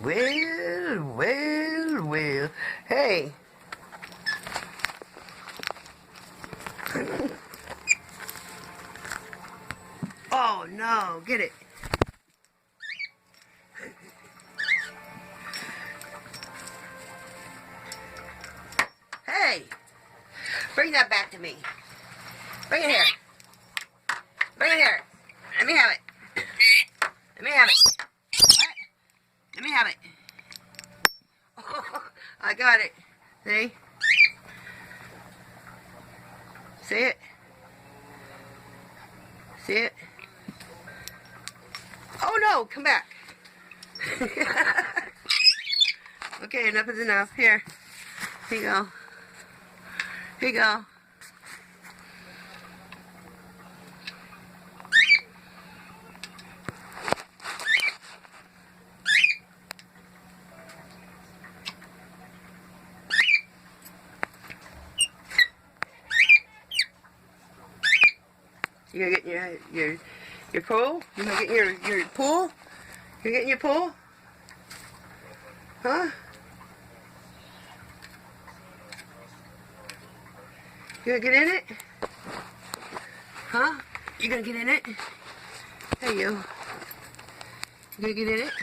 Well, well, well. Hey. Oh no, get it. Hey, bring that back to me. Bring it here. Bring it here. Let me have it. Let me have it. What? Let me have it. Oh, I got it. See? See it? See it? Oh no, come back. Okay, enough is enough. Here. Here you go. Here you go. You gonna get your pool? You gonna get your pool? You getting your pool? Huh? You gonna get in it? Huh? You gonna get in it? Hey you. You gonna get in it?